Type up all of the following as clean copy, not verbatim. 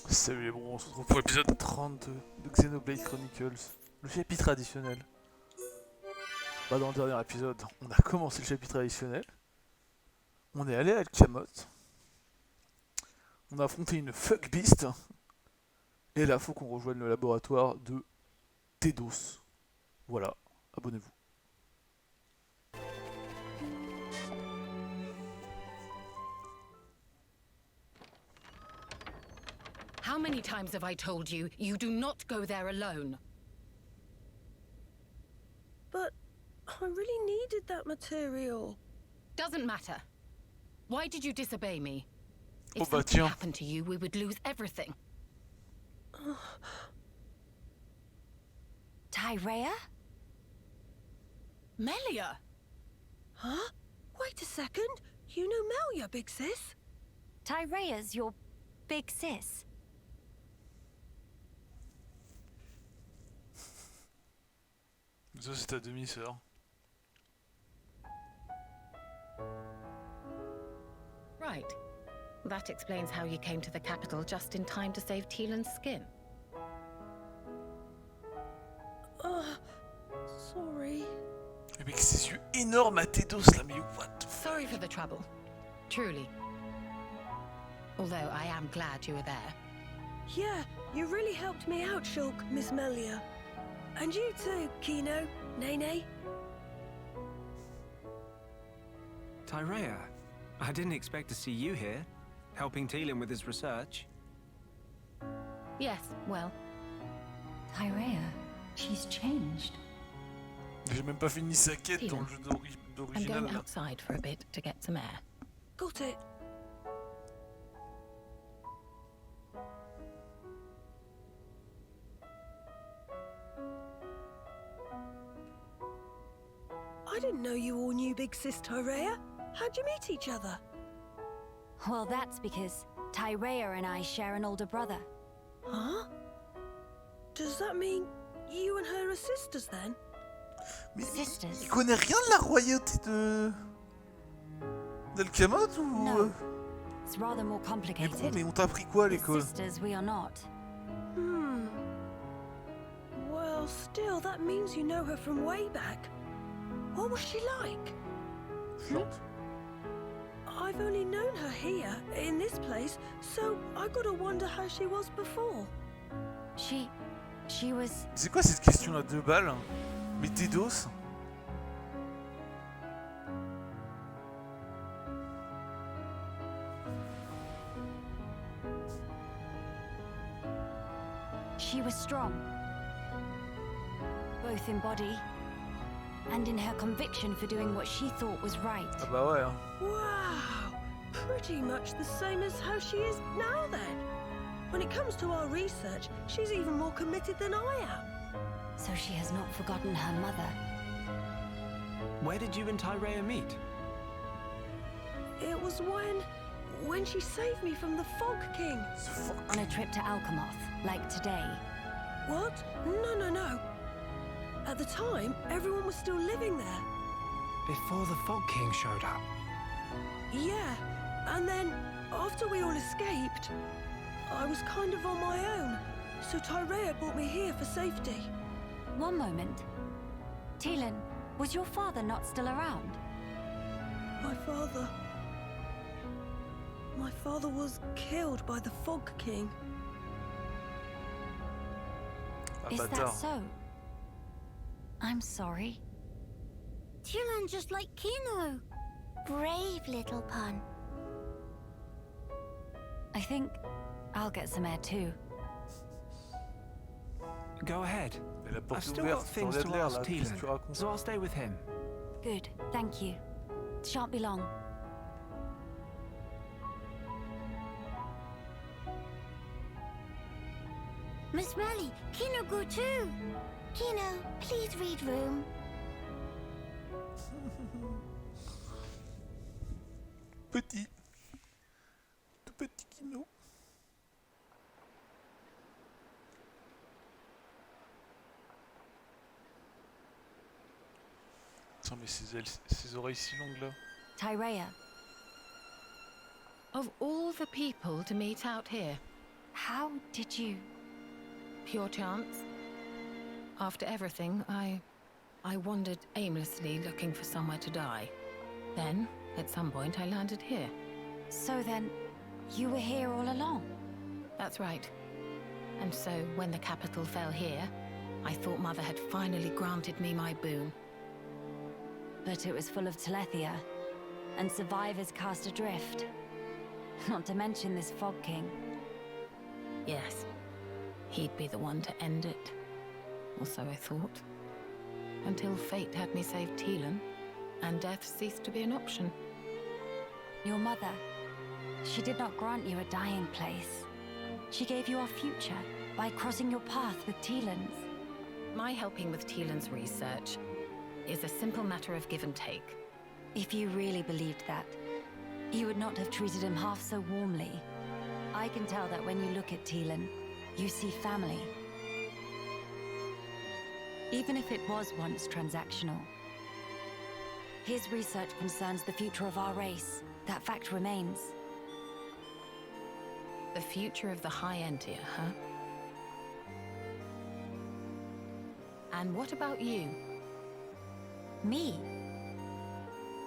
Salut les bons, on se retrouve pour l'épisode 32 de Xenoblade Chronicles, le chapitre additionnel. Bah dans le dernier épisode, on a commencé le chapitre additionnel, on est allé à Alcamoth, on a affronté une fuck beast, et là faut qu'on rejoigne le laboratoire de Tedos. Voilà, abonnez-vous. How many times have I told you, you do not go there alone? But I really needed that material. Doesn't matter. Why did you disobey me? Oh If bah something tiens. happened to you, we would lose everything. Tyrea? Melia! Huh? Wait a second. You know Melia, big sis? Tyrea's your big sis. Ça c'est ta demi-sœur. Right. That explains how you came to the capital just in time to save Teelan's skin. Sorry. Le mec ses yeux énormes à Tedos là, mais what the fuck? Sorry for the trouble. Truly. Although I am glad you were there. Yeah, you really helped me out, Shulk, Miss Melia. And you too, Kino, Nene. Tyrea, I didn't expect to see you here, helping Teelan with his research. Yes, well, Tyrea, she's changed. J'ai même pas fini sa quête dans le jeu I'm d'original going là. outside for a bit to get some air. Got it. I didn't know you all knew Big Sis Tyrea. How'd you meet each other? Well, that's because Tyrea and I share an older brother. Huh? Does that mean you and her are sisters then? Mais Sisters. il connaît rien de la royauté de... d'Alcamoth ou... No. It's rather more Mais bon, complicated. mais on t'a appris quoi à But l'école? sisters we are not. Well, still, that means you know her from way back. What was she like? Chiante. I've only known her here, in this place, so I gotta wonder how she was before. She was... C'est quoi cette question à 2 balles? Mais Tedos? She was strong. Both in body and in her conviction for doing what she thought was right. Ah bah ouais hein. Wow! Pretty much the same as how she is now then. When it comes to our research, she's even more committed than I am. So she has not forgotten her mother. Where did you and Tyrea meet? It was when she saved me from the Fog King. On a trip to Alcamoth, like today. What? No. At the time, everyone was still living there. Before the Fog King showed up. Yeah, and then, after we all escaped, I was kind of on my own, so Tyrea brought me here for safety. One moment. Teelan, was your father not still around? My father was killed by the Fog King. Ah Is that bâtard. so? I'm sorry. Teelan just like Kino. Brave little pun. I think I'll get some air too. Go ahead. Mais la I've porte est still got ouverte, things t'enlèves to l'air ask là, qu'est-ce que tu Teelan, racontes? so I'll stay with him. Good, thank you. Shan't be long. Miss Melly, Kino go too. Kino, please read room. Petit. Tout petit Kino. Attends, mais ses oreilles si longues là. Tyrea, Of all the people to meet out here, How did you... Pure chance. After everything, I wandered aimlessly looking for somewhere to die. Then, at some point, I landed here. So then, you were here all along? That's right. And so, when the capital fell here, I thought Mother had finally granted me my boon. But it was full of Telethia, and survivors cast adrift. Not to mention this Fog King. Yes. He'd be the one to end it. Or so I thought. Until fate had me save Teelan, and death ceased to be an option. Your mother, she did not grant you a dying place. She gave you a future by crossing your path with Teelan's. My helping with Teelan's research is a simple matter of give and take. If you really believed that, you would not have treated him half so warmly. I can tell that when you look at Teelan, you see family. Even if it was once transactional. His research concerns the future of our race. That fact remains. The future of the High Entia, huh? And what about you? Me?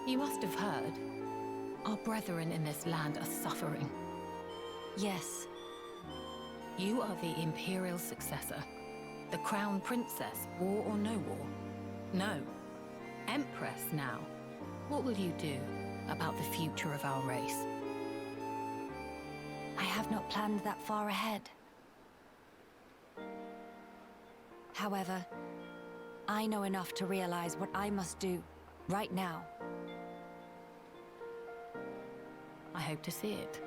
You must have heard. Our brethren in this land are suffering. Yes. You are the Imperial successor. The Crown Princess, war or no war? No. Empress now. What will you do about the future of our race? I have not planned that far ahead. However, I know enough to realize what I must do, right now. I hope to see it.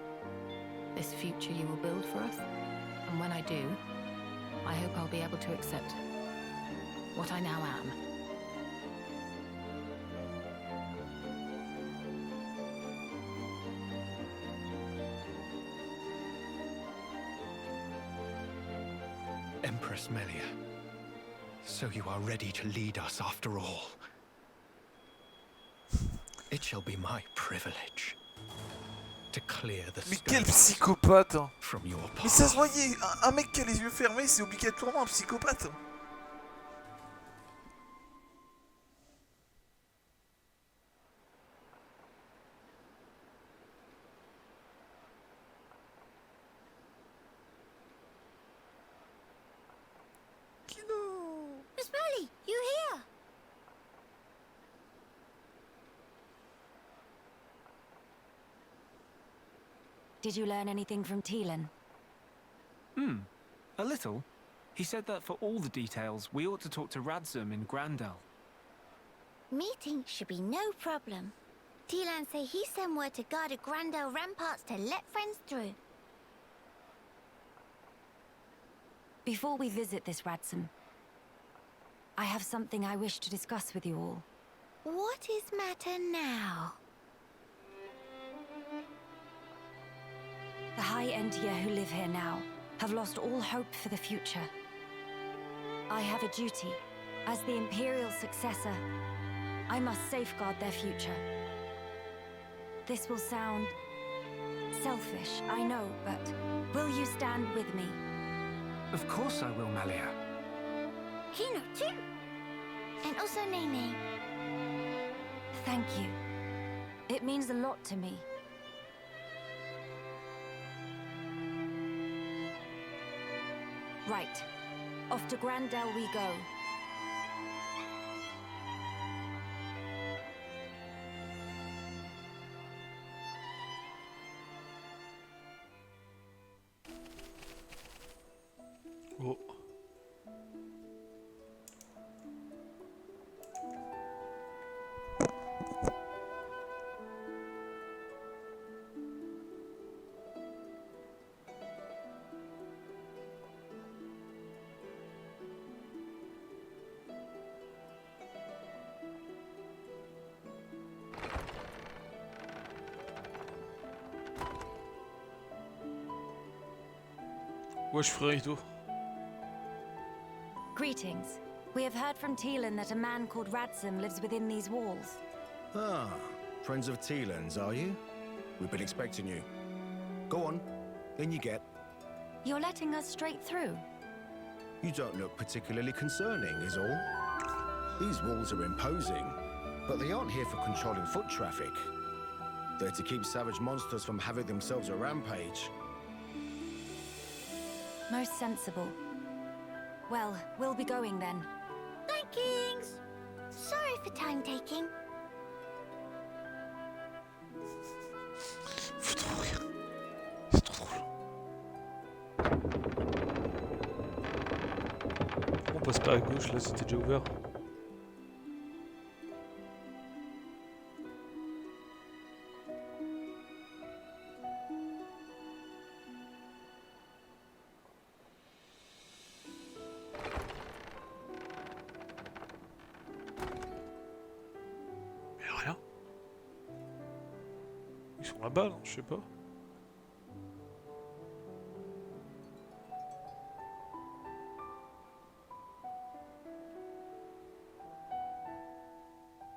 This future you will build for us. And when I do, I hope I'll be able to accept what I now am. Empress Melia, so you are ready to lead us after all. It shall be my privilege to clear the Mais quel stones psychopathe! from your Mais ça se path. voyait, un mec qui a les yeux fermés, c'est obligatoirement un psychopathe. Miss Molly, you here? Did you learn anything from Teelan? A little. He said that for all the details, we ought to talk to Radzum in DELL. Meeting should be no problem. Teelan say he sent word to guard the DELL ramparts to let friends through. Before we visit this Radzum, I have something I wish to discuss with you all. What is matter now? The High Entia who live here now have lost all hope for the future. I have a duty. As the Imperial successor, I must safeguard their future. This will sound selfish, I know, but will you stand with me? Of course I will, Melia. Kino too. And also Nene. Thank you. It means a lot to me. Right. Off to DELL we go. Oh. Wesh frérito. Greetings. We have heard from Teelan that a man called Radzum lives within these walls. Ah, friends of Teelan's, are you? We've been expecting you. Go on, in you get. You're letting us straight through? You don't look particularly concerning, is all. These walls are imposing, but they aren't here for controlling foot traffic. They're to keep savage monsters from having themselves a rampage. Most sensible. Well, we'll be going then. Thankings! Sorry for time taking. Faut trop rire. C'est trop drôle. On passe pas à gauche, là c'était déjà ouvert. Mais rien. Ils sont là-bas, non? Je sais pas.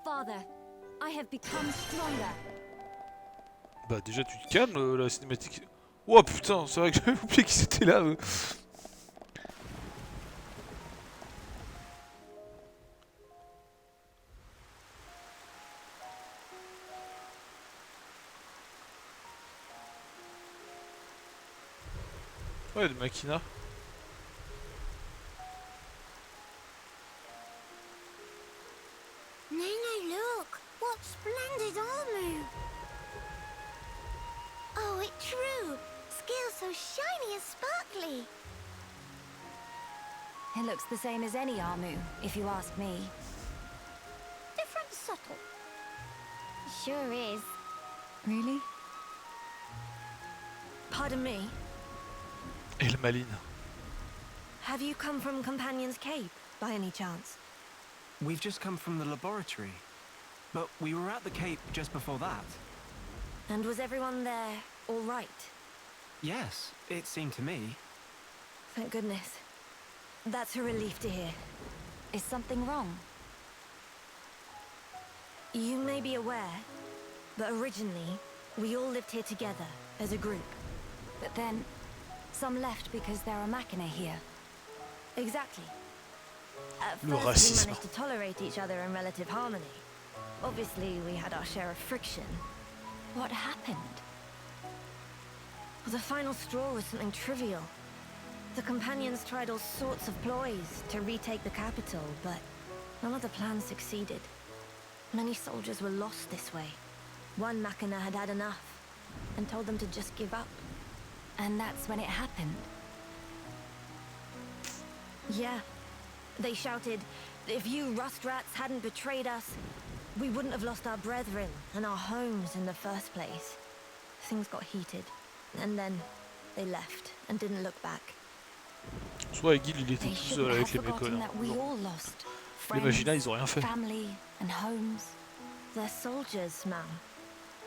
Father, I have become stronger. Bah déjà tu te calmes, la cinématique... Oh putain, c'est vrai que j'avais oublié qu'ils étaient là, eux. Ouais, de Makina. Nene, look! What splendid armor! Oh, it's true! Scales so shiny and sparkly! It looks the same as any Armu, if you ask me. Different subtle. Sure is. Really? Pardon me. Et le Maline. Have you come from Companion's Cape, by any chance? We've just come from the laboratory. But we were at the Cape just before that. And was everyone there all right? Yes, it seemed to me. Thank goodness. That's a relief to hear. Is something wrong? You may be aware, but originally, we all lived here together, as a group. But then, some left because there are Machina here. Exactly. At Le first, we racisme. managed to tolerate each other in relative harmony. Obviously, we had our share of friction. What happened? The final straw was something trivial. The Companions tried all sorts of ploys to retake the capital, but none of the plans succeeded. Many soldiers were lost this way. One Machina had had enough, and told them to just give up. And that's when it happened. Yeah. They shouted, if you rust rats hadn't betrayed us, we wouldn't have lost our brethren and our homes in the first place. Things got heated, and then they left and didn't look back. Soit Guil il était They tout seul shouldn't have avec les forgotten méconneurs. that we Non. all lost. Les Machina ils ont rien fait. Family and homes. They're soldiers, ma'am.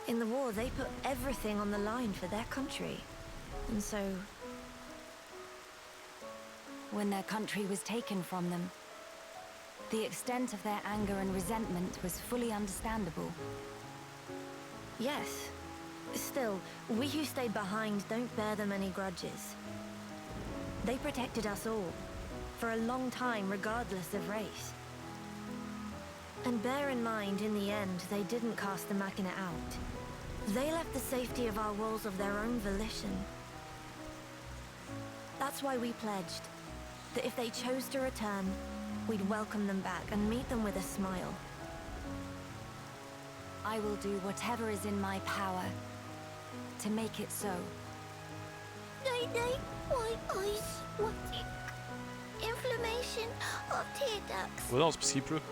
In the war, they put everything on the line for their country. And so, When their country was taken from them, the extent of their anger and resentment was fully understandable. yes. Still, we who stayed behind don't bear them any grudges. They protected us all, for a long time regardless of race. And bear in mind, in the end, they didn't cast the Machina out. They left the safety of our walls of their own volition. That's why we pledged that if they chose to return, we'd welcome them back and meet them with a smile. I will do whatever is in my power to make it so. Nene, white eyes sweating. Inflammation of tear ducts. Ouais, non, c'est parce qu'il pleut.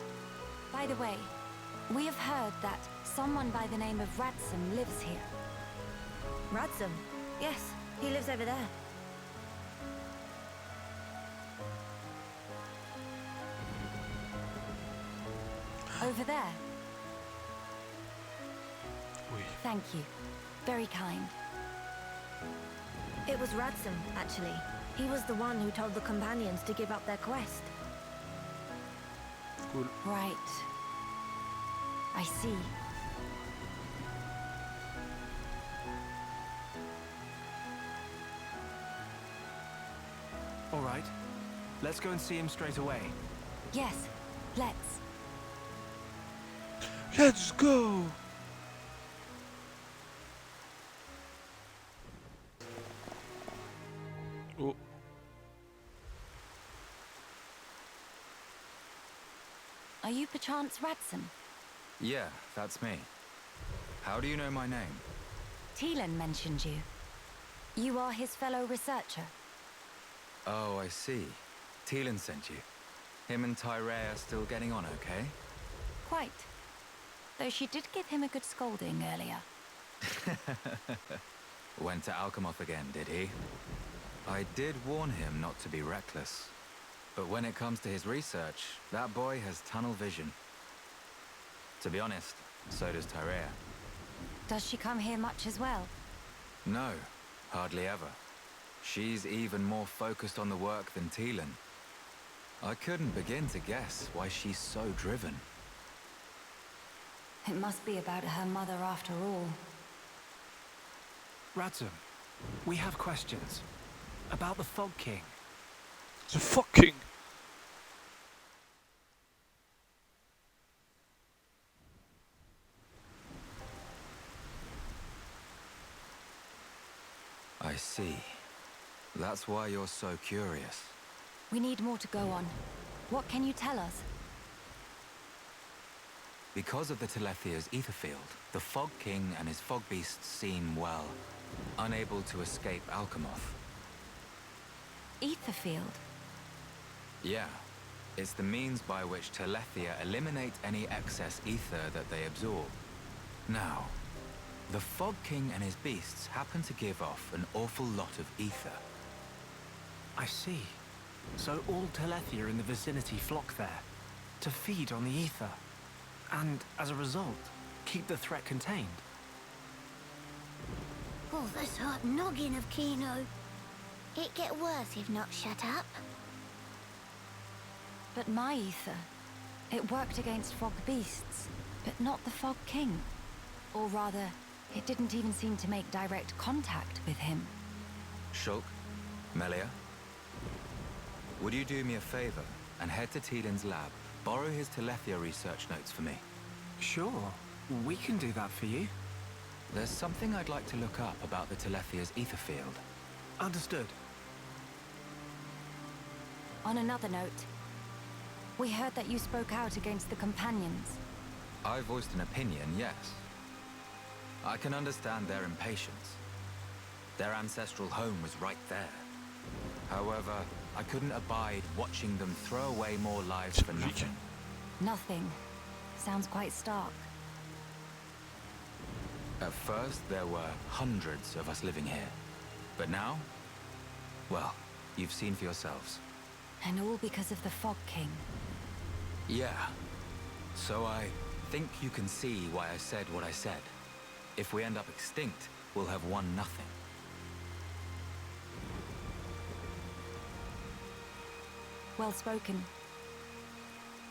By the way, we have heard that someone by the name of Radsum lives here. Radsum? Yes, he lives over there. Over there. Oui. Thank you. Very kind. It was Radsum, actually. He was the one who told the Companions to give up their quest. Cool. Right. I see. All right. Let's go and see him straight away. Yes, let's. Let's go! Oh. Are you perchance Radson? Yeah, that's me. How do you know my name? Teelan mentioned you. You are his fellow researcher. Oh, I see. Teelan sent you. Him and Tyree are still getting on okay? Quite. Though she did give him a good scolding earlier. Went to Alchemoth again, did he? I did warn him not to be reckless. But when it comes to his research, that boy has tunnel vision. To be honest, so does Tyree. Does she come here much as well? No, hardly ever. She's even more focused on the work than Teelan. I couldn't begin to guess why she's so driven. It must be about her mother after all. Radzum, we have questions. About the Fog King. The fucking. I see. That's why you're so curious. We need more to go on. What can you tell us? Because of the Telethia's ether field, the Fog King and his fog beasts seem, well, unable to escape Alchemoth. Ether field? Yeah. It's the means by which Telethia eliminate any excess ether that they absorb. Now, the Fog King and his beasts happen to give off an awful lot of ether. I see. So all Telethia in the vicinity flock there, to feed on the ether. And, as a result, keep the threat contained. Oh, that's hot noggin of Kino. It get worse if not shut up. But my ether, it worked against fog beasts, but not the Fog King. Or rather, it didn't even seem to make direct contact with him. Shulk, Melia, would you do me a favor and head to Teelan's lab, borrow his Telethia research notes for me? Sure, we can do that for you. There's something I'd like to look up about the Telethia's ether field. Understood. On another note, we heard that you spoke out against the Companions. I voiced an opinion, yes. I can understand their impatience. Their ancestral home was right there. However, I couldn't abide watching them throw away more lives for nothing. Nothing. Sounds quite stark. At first, there were hundreds of us living here. But now, well, you've seen for yourselves. And all because of the Fog King. Yeah. So I think you can see why I said what I said. If we end up extinct, we'll have won nothing. Well spoken.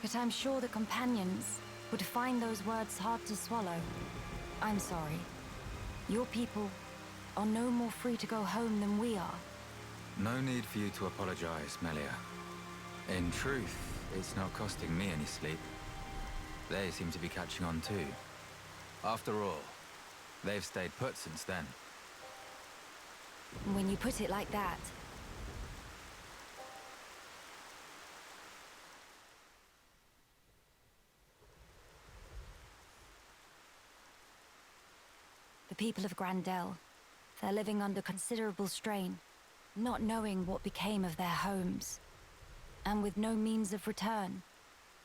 But I'm sure the Companions would find those words hard to swallow. I'm sorry. Your people are no more free to go home than we are. No need for you to apologize, Melia. In truth, it's not costing me any sleep. They seem to be catching on too. After all, they've stayed put since then. When you put it like that. The people of DELL, they're living under considerable strain, not knowing what became of their homes, and with no means of return.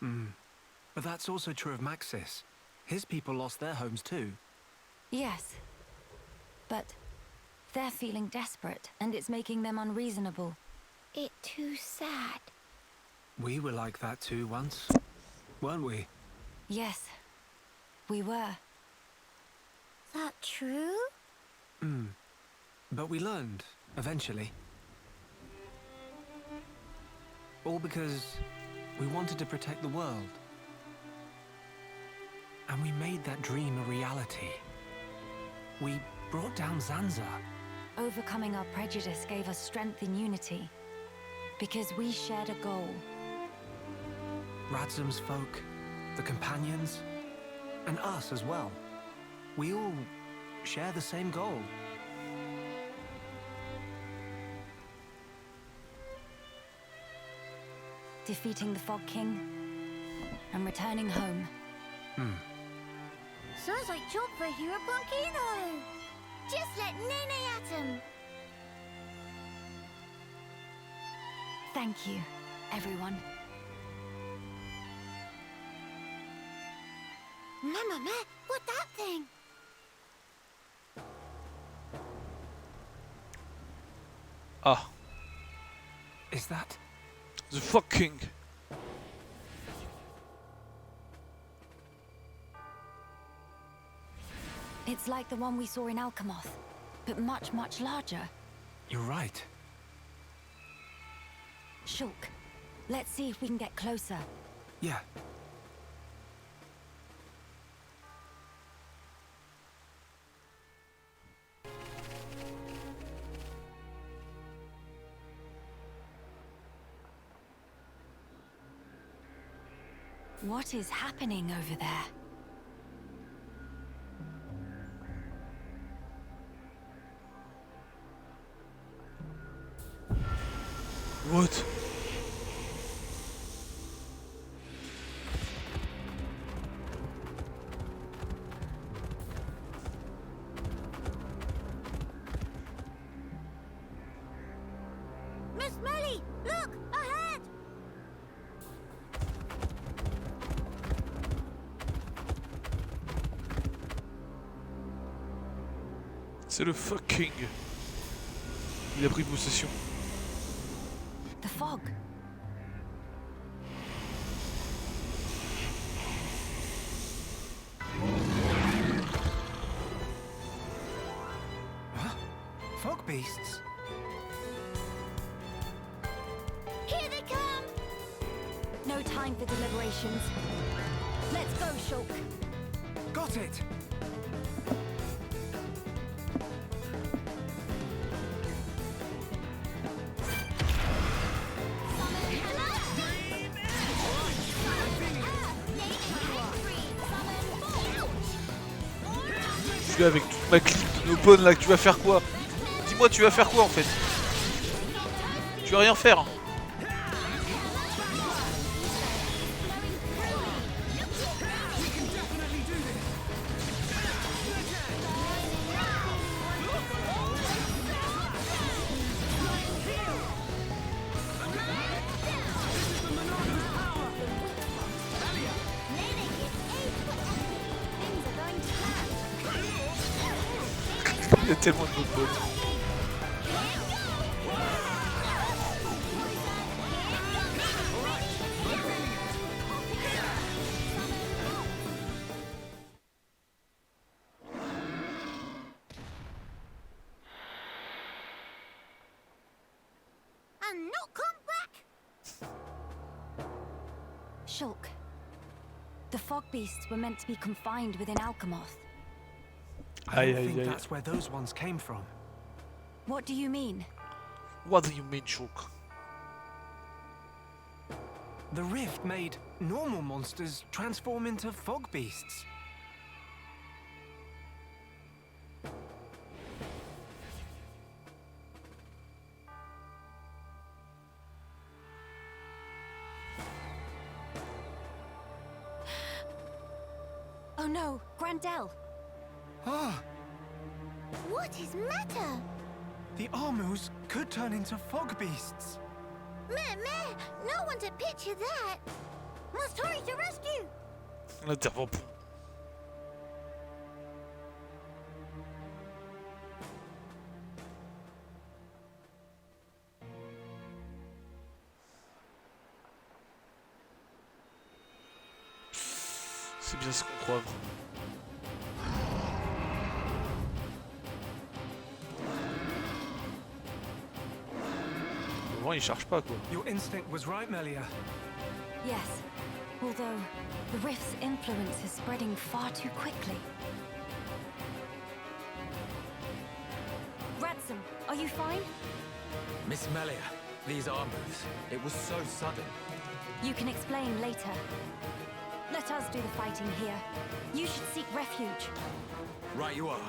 But that's also true of Maxis. His people lost their homes too. Yes, but they're feeling desperate, and it's making them unreasonable. It too sad. We were like that too once, weren't we? Yes, we were. That true? But we learned, eventually. All because we wanted to protect the world. And we made that dream a reality. We brought down Zanza. Overcoming our prejudice gave us strength in unity. Because we shared a goal. Radzum's folk, the companions, and us as well. We all share the same goal. Defeating the Fog King and returning home. Sounds like job for Hero Blanquino. Just let Nene at him. Thank you, everyone. Mama, what that thing? Ah, Is that? the fucking. It's like the one we saw in Alchemoth, but much, much larger. You're right. Shulk, let's see if we can get closer. Yeah. What is happening over there? What? Miss Melly, look ahead. C'est le fucking. Il a pris possession. The fog. Huh? Fog beasts? Here they come. No time for deliberations. Let's go, Shulk. Got it! Je suis là avec toute ma clique de nos bonnes là, tu vas faire quoi? Dis-moi, tu vas faire quoi en fait? Tu vas rien faire. Il y a tellement de bonnes. And not come back. Shulk. The fog beasts were meant to be confined within Alchemoth. I Aye, don't aye, think aye. that's where those ones came from. What do you mean? What do you mean, Shulk? The rift made normal monsters transform into fog beasts. Oh no, DELL. Ah, What is matter? the Armus could turn into fog beasts. Meh, no one to picture that. Must hurry to rescue. L'interrompt. C'est bien ce qu'on croit. Le vent il charge pas quoi. Your instinct was right, Melia. Yes. Although, the rift's influence is spreading far too quickly. Radzum, are you fine? Miss Melia, these armors. It was so sudden. You can explain later. Let us do the fighting here. You should seek refuge. Right you are.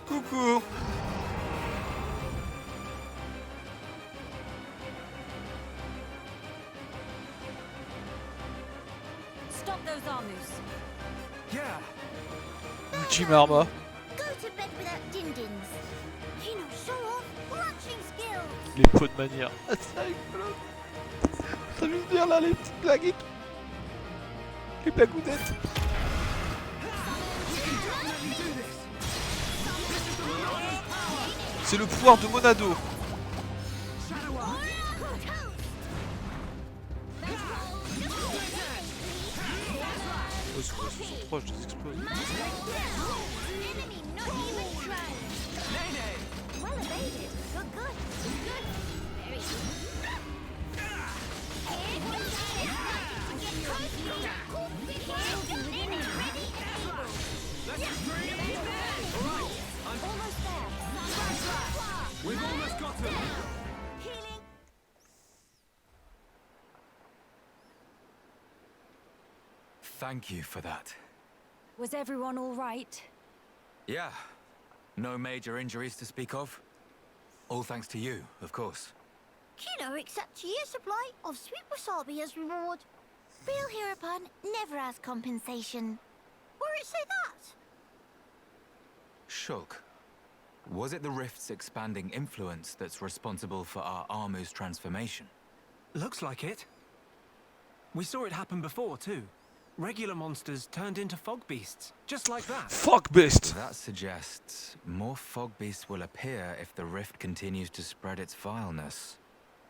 Coucou. Stop those armus. Yeah. Ultimarma. Go to bed without din-dins. You know, show off punching skills. Les pots de manière. Ah, c'est rigolo. Ça veut dire là les petites blagues. Les blagounettes. C'est le pouvoir de Monado. Oh, ils sont proches, je les explose. Enemy not even trying. Well evaded. Good, good. Good. Very good. Get close to the enemy ready and able. Almost there. We've almost got him. Healing. Thank you for that. Was everyone all right? Yeah. No major injuries to speak of. All thanks to you, of course. Kino accepts a year's supply of sweet wasabi as reward. Real hereupon never has compensation. Where it say that? Shulk, was it the rift's expanding influence that's responsible for our Armu's transformation? Looks like it. We saw it happen before, too. Regular monsters turned into fog beasts, just like that. Fuck beast. That suggests more fog beasts will appear if the rift continues to spread its vileness.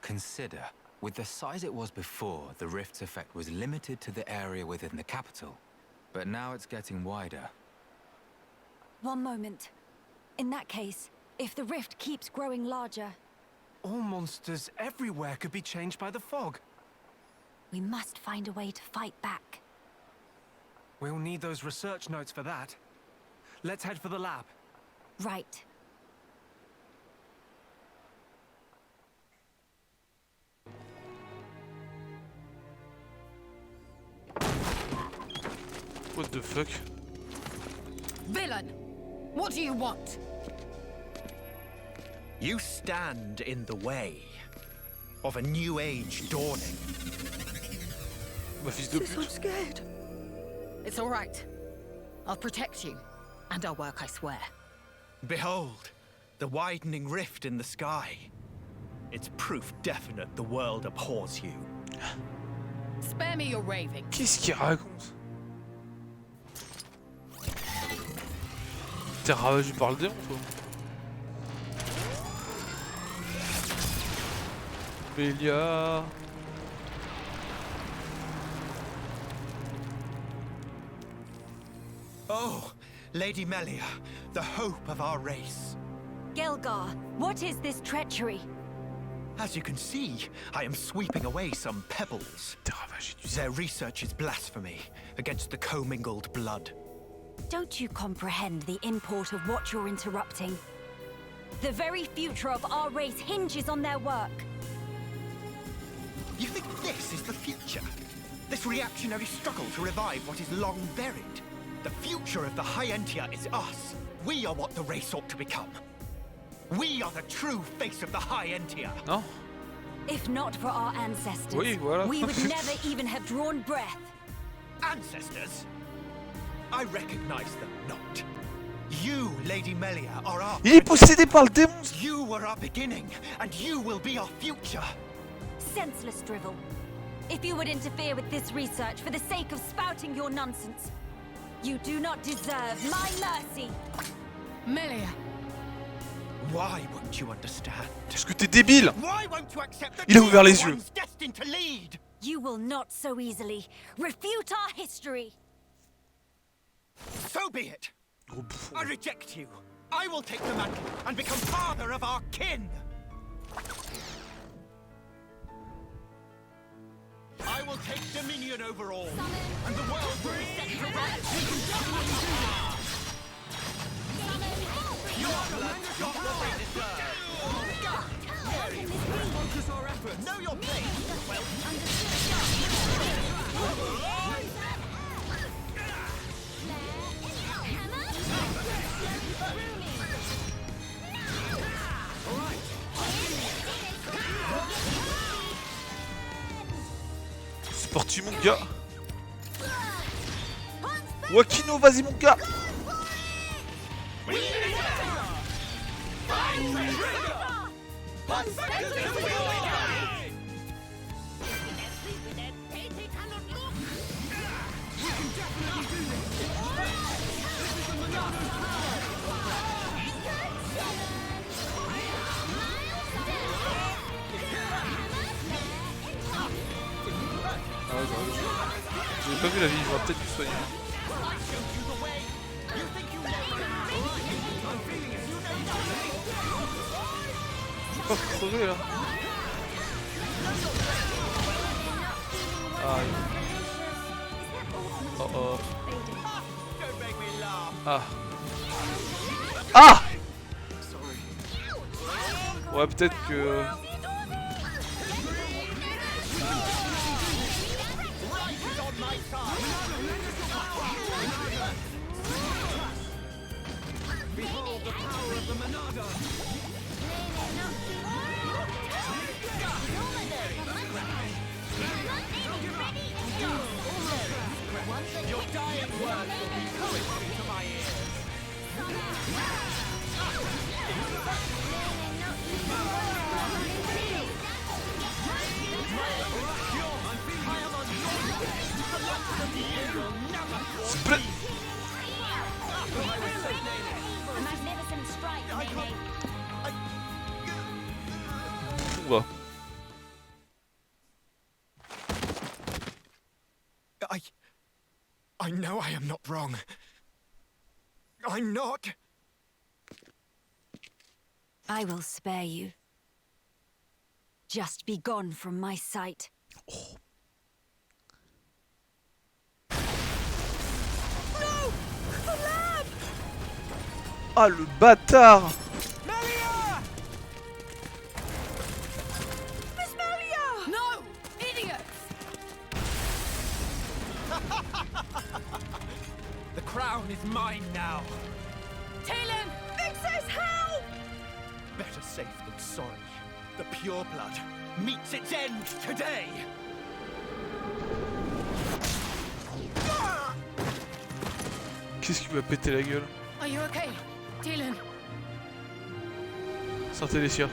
Consider, with the size it was before, the rift's effect was limited to the area within the capital. But now it's getting wider. One moment. In that case, if the rift keeps growing larger, All monsters everywhere could be changed by the fog. we must find a way to fight back. We'll need those research notes for that. Let's head for the lab. Right. What the fuck? Villain! What do you want? You stand in the way of a new age dawning. Ma fils de pute. scared. It's all right. I'll protect you. And I'll work, I swear. Behold, the widening rift in the sky. It's proof definite the world abhors you. Spare me your raving. Qu'est-ce qu'il raconte? T'es ravagé par le démon, toi. Bélia. Oh, Lady Melia, the hope of our race. Gelgar, what is this treachery? As you can see, I am sweeping away some pebbles. T'es ravagé du sang. Their research is blasphemy against the commingled blood. Don't you comprehend the import of what you're interrupting? The very future of our race hinges on their work. You think this is the future? This reactionary struggle to revive what is long buried? The future of the High Entia is us. We are what the race ought to become. We are the true face of the High Entia. Non? If not for our ancestors, Oui, voilà. we would never even have drawn breath. Ancestors? I recognize them not. You, Lady Melia, are our... Il est possédé par le démon. You were our beginning, and you will be our future. Senseless drivel. If you would interfere with this research for the sake of spouting your nonsense, you do not deserve my mercy. Melia. Why won't you understand? Parce que t'es débile. Why won't you accept that Il a we ouvert are les the yeux. ones destined to lead? You will not so easily refute our history. So be it. Gros bouffon. I reject you. I will take the mantle and become father of our kin. I will take dominion over all, and the world will be set to rights. Porte-tu mon gars. Wakino, vas-y mon gars. Ah ouais, j'avais pas vu la vie, j'aurais peut-être dû soigner. Je vais pas crever là. Aïe. Oh oh. Ah. Ah! Ouais, peut-être que... Split. What? I know I am not wrong. I'm not. I will spare you. Just be gone from my sight. Oh. Ah le bâtard! Miss Melia! No! Idiots! The crown is mine now. Talon! Vix's help! Better safe than sorry. The pure blood meets its end today. Qu'est-ce qui lui a pété la gueule? Are you okay? Talon? Sortez les siens.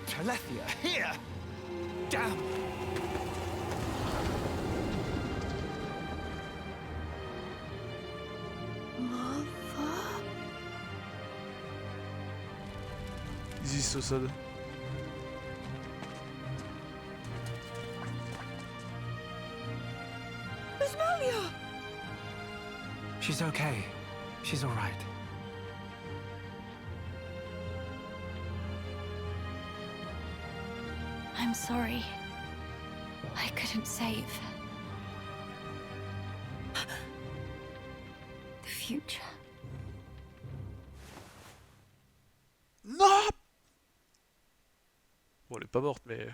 Telethia here! Damn! Easy so sad. Miss Melia! She's okay. She's all right. I'm sorry. I couldn't save the future. Non! Bon, elle est pas morte, mais...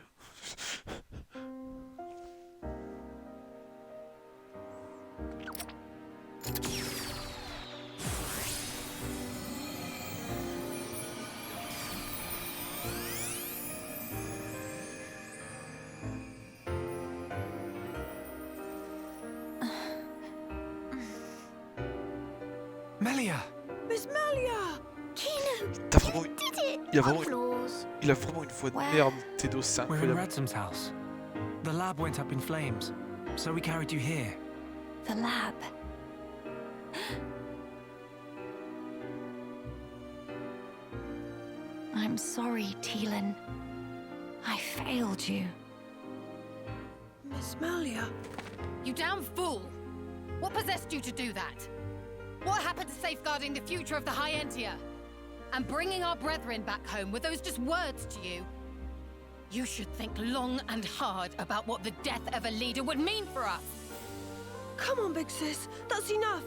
Melia! Miss Melia! Il Did it! Il a vraiment... Applause. Il a vraiment une voix de Ouais. merde, Tedo, c'est We're in incroyable. Radsom's house. The lab went up in flames, so we carried you here. The lab. I'm sorry, Talon. I failed you. Miss Melia? You damn fool! What possessed you to do that? What happened to safeguarding the future of the High Entia? And bringing our brethren back home, were those just words to you? You should think long and hard about what the death of a leader would mean for us! Come on, big sis. That's enough.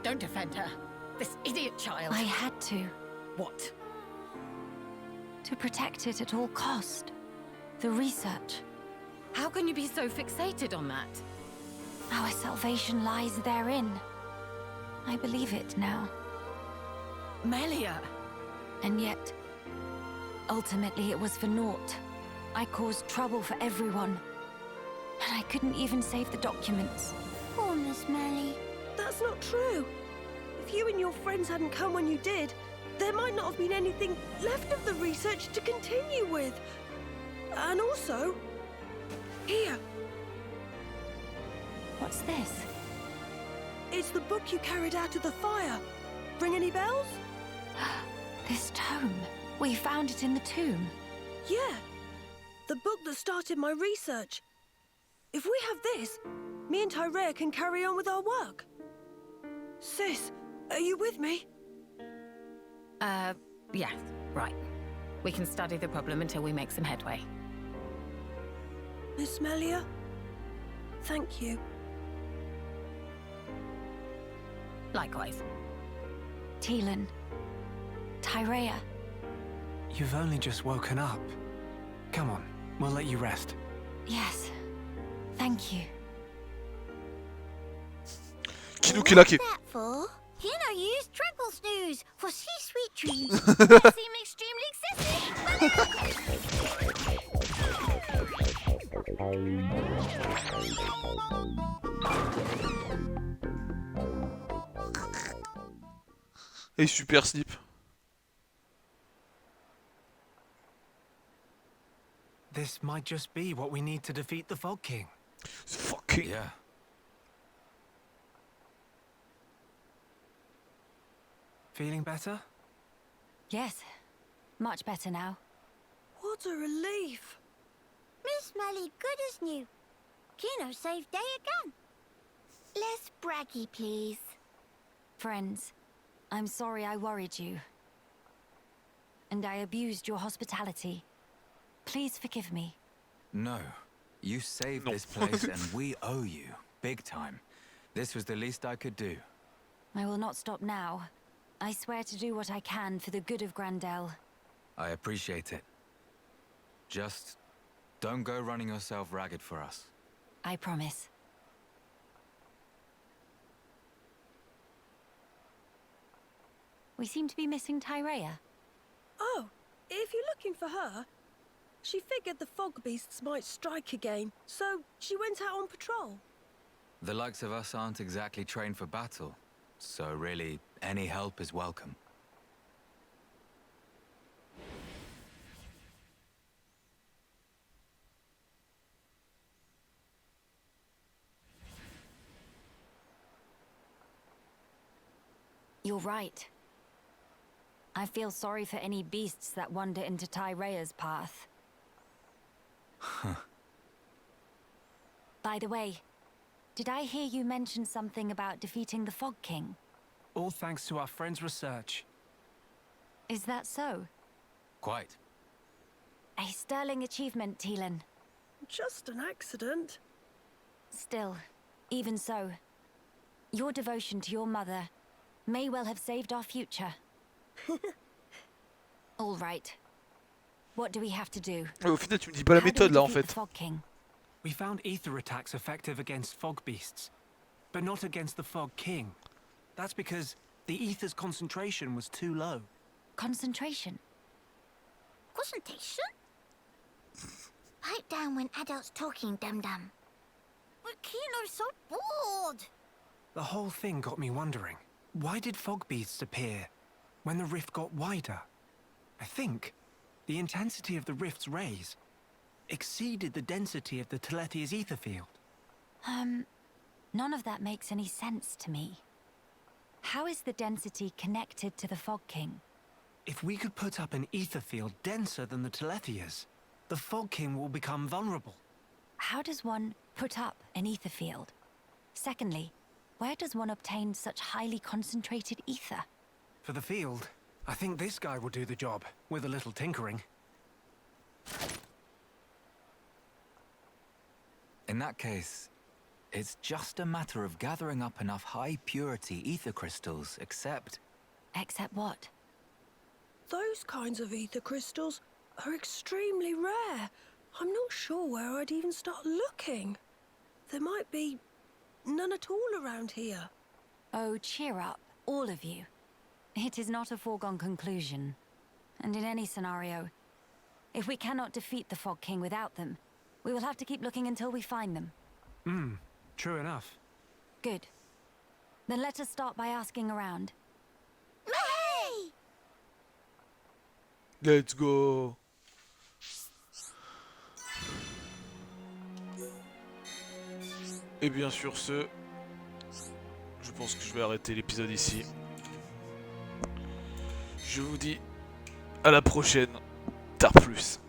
Don't defend her. This idiot child. I had to. What? To protect it at all cost. The research. How can you be so fixated on that? Our salvation lies therein. I believe it now. Melia! And yet, ultimately it was for naught. I caused trouble for everyone. And I couldn't even save the documents. Poor Miss Melly. That's not true. If you and your friends hadn't come when you did, there might not have been anything left of the research to continue with. And also, here, What's this? it's the book you carried out of the fire. Ring any bells? This tome. We found it in the tomb. Yeah, the book that started my research. If we have this, me and Tyrea can carry on with our work. Sis, are you with me? Yeah, right. We can study the problem until we make some headway. Miss Melia? Thank you. Likewise. Teelan. Tyrea. You've only just woken up. Come on, we'll let you rest. Yes. Thank you. Qui nous What's claque. that for? Kino used Tranquil Snooze for sweet dreams. That seem extremely Et super slip. This might just be what we need to defeat the Fog King. Fucking. Yeah. Feeling better? Yes. Much better now. What a relief. Miss Melly good as new. Kino saved day again. Less braggy, please. Friends, I'm sorry I worried you. And I abused your hospitality. Please forgive me. No. You saved No. this place and we owe you. Big time. This was the least I could do. I will not stop now. I swear to do what I can for the good of DELL. I appreciate it. Just don't go running yourself ragged for us. I promise. We seem to be missing Tyrea. Oh, if you're looking for her, she figured the fog beasts might strike again, so she went out on patrol. The likes of us aren't exactly trained for battle, so really, any help is welcome. You're right. I feel sorry for any beasts that wander into Tyrea's path. By the way, did I hear you mention something about defeating the Fog King? All thanks to our friend's research. Is that so? Quite. A sterling achievement, Teelan. Just an accident. Still, even so, your devotion to your mother may well have saved our future. All right. What do we have to do? Au final, tu me dis pas la How do we méthode là en defeat the fait. Fog King? We found ether attacks effective against fog beasts, but not against the Fog King. That's because the ether's concentration was too low. Concentration. Concentration? Pipe down when adults talking, dum-dum. But Kino's so bored. The whole thing got me wondering, why did fog beasts appear when the rift got wider? I think the intensity of the rift's rays exceeded the density of the Telethia's ether field. None of that makes any sense to me. How is the density connected to the Fog King? If we could put up an ether field denser than the Telethia's, the Fog King will become vulnerable. How does one put up an ether field? Secondly, where does one obtain such highly concentrated ether? For the field, I think this guy will do the job, with a little tinkering. In that case, it's just a matter of gathering up enough high-purity ether crystals, except... Except what? Those kinds of ether crystals are extremely rare. I'm not sure where I'd even start looking. There might be none at all around here. Oh, cheer up, all of you. It is not a foregone conclusion. And in any scenario, If we cannot defeat the Fog King without them, we will have to keep looking until we find them. True enough. Good. Then let us start by asking around. Hey! Let's go. Et bien sur ce, je pense que je vais arrêter l'épisode ici. Je vous dis à la prochaine. Tard plus.